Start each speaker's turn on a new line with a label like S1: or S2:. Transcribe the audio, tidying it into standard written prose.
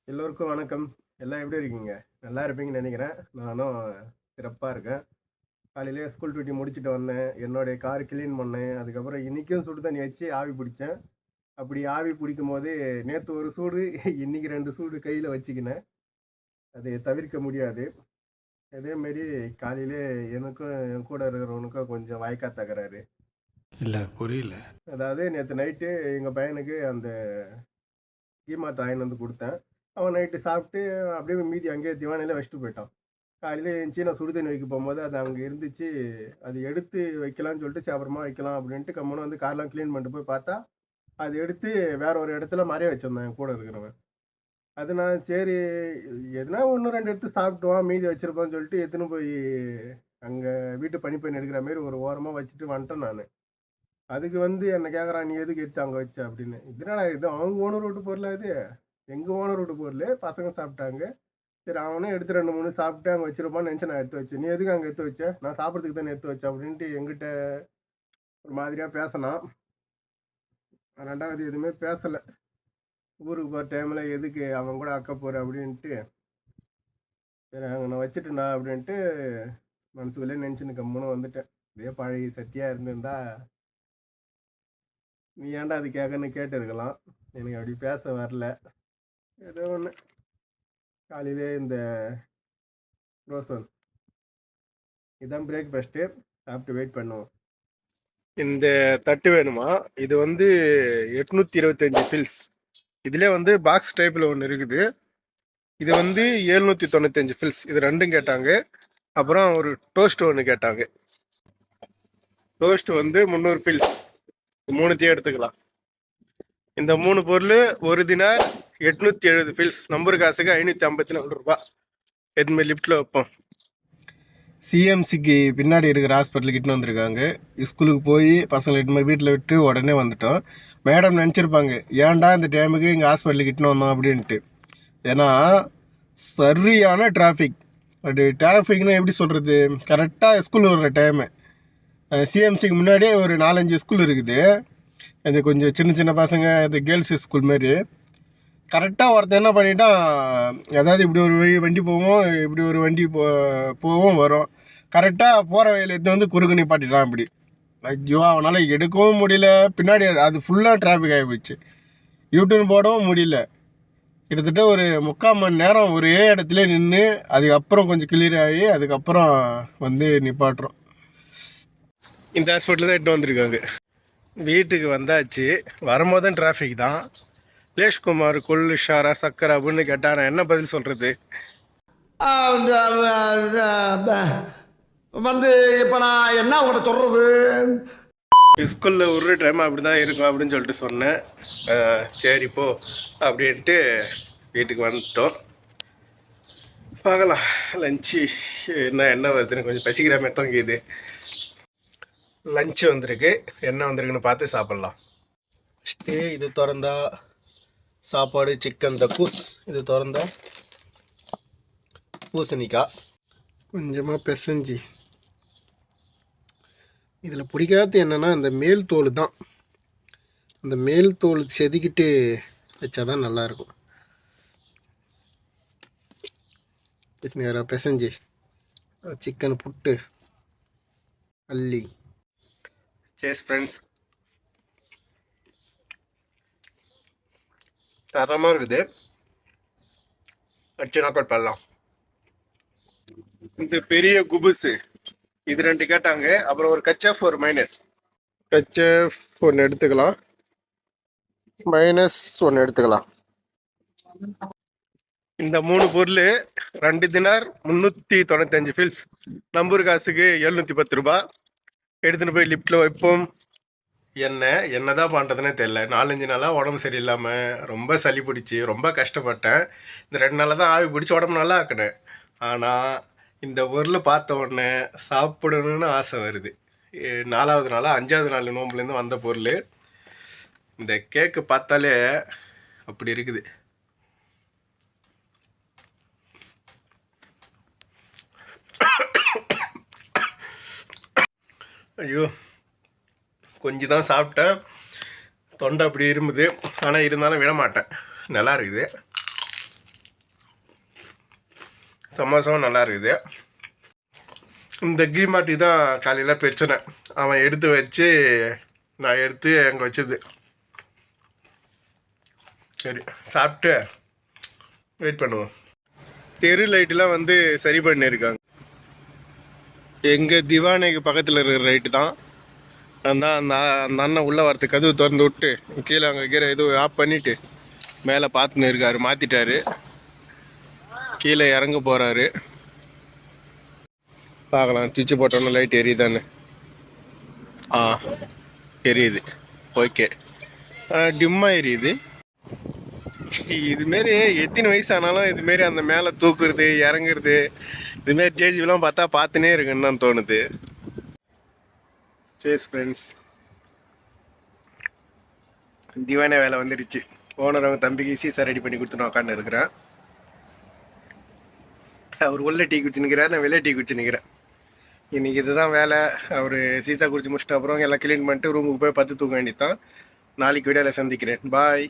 S1: எல்லோருக்கும் வணக்கம். எல்லாம் எப்படி இருக்கீங்க? நல்லா இருப்பீங்கன்னு நெனைக்கிறேன். நானும் சிறப்பா இருக்கேன். காலையிலேயே ஸ்கூல் டியூட்டி முடிச்சுட்டு வந்தேன். என்னுடைய கார் கிளீன் பண்ணேன். அதுக்கப்புறம் இன்னைக்கும் சுடு தண்ணி வச்சு ஆவி பிடிச்சேன். அப்படி ஆவி பிடிக்கும்போது நேத்து ஒரு சூடு, இன்னைக்கு 2 சூடு கையில வச்சுக்கினேன். அதை தவிர்க்க முடியாது. அதேமாரி காலையிலே எனக்கும் என் கூட இருக்கிறவனுக்கும் கொஞ்சம் வாய்க்கா தகராறு.
S2: இல்ல புரியல.
S1: அதாவது நேத்து நைட்டு எங்க பையனுக்கு அந்த கீமாத் வாங்கின்னு வந்து குடுத்தேன். அவன் நைட்டு சாப்பிட்டு அப்படியே மீதி அங்கேயே திவானையில வச்சுட்டு போயிட்டான். காலையில எந்திச்சு நான் சுடு தண்ணி வைக்க போம்போது, அது அங்க இருந்துச்சு. அது எடுத்து வைக்கலான்னு சொல்லிட்டு, சரி அப்புறமா வைக்கலாம் அப்படின்ட்டு கம்முனு வந்து கார்லாம் கிளீன் பண்ணிட்டு போய் பார்த்தா, அது எடுத்து வேற ஒரு இடத்துல மறைய வச்சிருந்தான் என் கூட இருக்கிறவன். அது நான் சரி எதுனா 1, 2 எடுத்து சாப்பிட்டுவான், மீதி வச்சிருப்பான்னு சொல்லிட்டு எடுத்துன்னு போய் அங்க வீட்டு பணிப்பெண் எடுக்கிற மாரி ஒரு ஓரமா வச்சுட்டு வந்துட்டேன் நானு. அதுக்கு வந்து என்ன கேட்குறான், "நீ எதுக்கு எடுத்து அங்க வச்ச?" அப்படின்னு. "இது என்னடா இது அவங்க ஓனர் வூட்டு பொருளா இது? எங்க ஓனர் வூட்டு பொருளு. பசங்க சாப்பிட்டாங்க. சரி அவனும் எடுத்து 2, 3 சாப்பிட்டு அங்க வச்சிருப்பான்னு நெனச்சு நான் எடுத்து வச்சேன். "நீ எதுக்கு அங்க எடுத்து வச்ச? நான் சாப்பிடறதுக்கு தானே எடுத்து வச்சேன்" அப்படின்ட்டு என்கிட்ட ஒரு மாதிரியா பேசுனான். 2வது எதுவுமே பேசல. ஊருக்கு போற டைம்ல எதுக்கு அவன் கூட அக்கப்போரு அப்படின்ட்டு, சரி அங்க நான் வச்சுட்டேன்டா அப்படின்ட்டு மனசுக்குள்ளேயே நெனச்சுன்னு கம்முனு வந்துட்டேன். இதே பழைய சத்தியா இருந்திருந்தா, "நீ ஏன்டா அது கேட்கன்னு" கேட்டிருக்கலாம். எனக்கு அப்படி பேச வரல. ஏதோ ஒண்ணு. காலையிலே இந்த ரோசன் இதான் பிரேக்ஃபாஸ்ட்டு. சாப்பிட்டு வெயிட் பண்ணுவோம். இந்த தட்டு வேணுமா? இது வந்து 825 ஃபில்ஸ். இதுலயே வந்து பாக்ஸ் டைப்ல ஒன்று இருக்குது. இது வந்து 795 ஃபில்ஸ். இது ரெண்டும் கேட்டாங்க. அப்புறம் ஒரு டோஸ்ட் ஒன்று கேட்டாங்க. டோஸ்ட் வந்து 300 ஃபில்ஸ். மூணுத்தையும் எடுத்துக்கலாம். இந்த 3 பொருள் ஒரு தினார் 870 ஃபில்ஸ். நம்பர் காசுக்கு 554 ரூபாய். எதுவுமே லிஃப்ட்டில் வைப்போம். சிஎம்சிக்கு பின்னாடி இருக்கிற ஹாஸ்பிட்டலுக்கு இட்டுன்னு வந்திருக்காங்க. ஸ்கூலுக்கு போய் பசங்களை இட்டுன்னு வீட்டில் விட்டு உடனே வந்துட்டோம். மேடம் நினச்சிருப்பாங்க, ஏன்டா இந்த டைமுக்கு இங்கே ஹாஸ்பிட்டலுக்கு இட்டுன்னு வந்தோம் அப்படின்ட்டு. ஏன்னா சரியான டிராஃபிக். அப்படி டிராஃபிக்னா எப்படி சொல்கிறது, கரெக்டாக ஸ்கூல் வர்ற டைமு. சிஎம்சிக்கு முன்னாடியே ஒரு 4-5 ஸ்கூல் இருக்குது. அது கொஞ்சம் சின்ன சின்ன பசங்க, அது கேர்ள்ஸ் ஸ்கூல் மாதிரி. கரெக்டாக ஒருத்தன் என்ன பண்ணிட்டான், அதாவது இப்படி ஒரு வண்டி போவோம், இப்படி ஒரு வண்டி போவோம் வரும். கரெக்டாக போகிற வழியில் எடுத்து வந்து குறுக்கு நிப்பாட்டிட்டான் இப்படி. ஐயோ அவனால் எடுக்கவும் முடியல. பின்னாடி அது ஃபுல்லாக டிராஃபிக் ஆகி போச்சு. யூடியூன் போடவும் முடியல. கிட்டத்தட்ட ஒரு 3/4 மணி நேரம் ஒரே இடத்துல நின்று, அதுக்கப்புறம் கொஞ்சம் கிளியர் ஆகி அதுக்கப்புறம் வந்து நிப்பாட்டுறோம். இந்த ஹாஸ்பிட்டலில் தான் எட்டு வந்திருக்காங்க. வீட்டுக்கு வந்தாச்சு. வரும்போதும் டிராஃபிக் தான். லேஷ்குமார் கொள்ளு ஷாரா சக்கரை அப்படின்னு கேட்டால் நான் என்ன பதில் சொல்கிறது?
S3: வந்து இப்போ நான் என்ன உங்கள்கிட்ட சொல்கிறது?
S1: ஸ்கூலில் ஒரு டைம் அப்படி தான் இருக்கும் அப்படின்னு சொல்லிட்டு சொன்னேன். சரி போ அப்படின்ட்டு வீட்டுக்கு வந்துட்டோம். பார்க்கலாம் லஞ்சு என்ன வருதுன்னு. கொஞ்சம் பசிக்கிற மாதிரி தங்கிது. லஞ்சு வந்திருக்கு. என்ன வந்திருக்குன்னு பார்த்து சாப்பிட்லாம். ஃபஸ்ட்டு இது திறந்தா சாப்பாடு சிக்கன் தக்கூஸ். இது திறந்தா பூசணிக்காய் கொஞ்சமாக பிசைஞ்சு. இதில் பிடிக்காது என்னென்னா இந்த மேல் தோல் தான். அந்த மேல் தோல் செதுக்கிட்டு வச்சா தான் நல்லாயிருக்கும். நேராக பிசைஞ்சு சிக்கன் புட்டு அள்ளி. சேஸ் ஃப்ரெண்ட்ஸ், தரமாக இருக்குது. வச்சு நாக் அவுட் பண்ணலாம். இந்த பெரிய குபுசு இது 2 கேட்டாங்க. அப்புறம் ஒரு கச்சப் ஒரு மைனஸ். கச்சப் ஒன்று எடுத்துக்கலாம், மைனஸ் ஒன்று எடுத்துக்கலாம். இந்த 3 பொருள் 2 தினார் 395 ஃபில்ஸ். நம்பர் காசுக்கு 710 ரூபாய். எடுத்துன்னு போய் லிஃப்ட்டில் வைப்போம். என்ன தான் பண்ணுறதுனே தெரில. 4-5 நாளாக உடம்பு சரியில்லாமல் ரொம்ப சளி பிடிச்சி ரொம்ப கஷ்டப்பட்டேன். இந்த 2 நாளாக தான் ஆவி பிடிச்சி உடம்பு நல்லா ஆக்கினேன். ஆனால் இந்த பொருள் பார்த்த உடனே சாப்பிடணுன்னு ஆசை வருது. 4வது நாளாக 5வது நாள் நோம்புலேருந்து வந்த பொருள். இந்த கேக்கு பார்த்தாலே அப்படி இருக்குது. ஐயோ கொஞ்சம் தான் சாப்பிட்டேன். தொண்டை அப்படி இருமுது. ஆனால் இருந்தாலும் விட மாட்டேன். நல்லா இருக்குது. சமோசாவும் நல்லா இருக்குது. இந்த கீமாட்டி தான் காலையில் பிரச்சனை. அவன் எடுத்து வச்சு நான் எடுத்து அங்கே வச்சது. சரி, சாப்பிட்டு வெயிட் பண்ணுவோம். தெரு லைட்டெலாம் வந்து சரி பண்ணியிருக்காங்க. எங்கள் திவானைக்கு பக்கத்தில் இருக்கிற லைட்டு தான். அந்த அண்ணன் உள்ளே வரத்துக்கு கதவு திறந்து விட்டு கீழே அங்கே கீழே எதுவும் ஆஃப் பண்ணிவிட்டு மேலே பார்த்துன்னு இருக்காரு. மாற்றிட்டாரு, கீழே இறங்க போகிறாரு. பார்க்கலாம் சுவிட்சு போட்டோன்னு லைட் எரியுதான்னு. எரியுது. ஓகே, டிம்மாக எரியுது. இதுமாரி எத்தனை வயசு ஆனாலும் இதுமாரி அந்த மேலே தூக்குறது இறங்குறது இதுமாரி ஜேஜிலாம் பார்த்தா பார்த்துனே இருக்குன்னு தான் தோணுது. சேஸ் ஃப்ரெண்ட்ஸ், திவானே வேலை வந்துடுச்சு. ஓனர் அவங்க தம்பிக்கு சீசா ரெடி பண்ணி கொடுத்துட்டு உட்காந்து இருக்கிறேன். அவர் உள்ள டீ குடிச்சு நிற்கிறார், நான் வெளியே டீ குடிச்சு நிற்கிறேன். இன்றைக்கி இதுதான் வேலை. அவர் சீசா குடிச்சு முடிச்சிட்ட அப்புறம் எல்லாம் க்ளீன் பண்ணிட்டு ரூமுக்கு போய் பத்து தூங்க வேண்டியது தான். நாளைக்கு வீடியோவில் சந்திக்கிறேன். பாய்.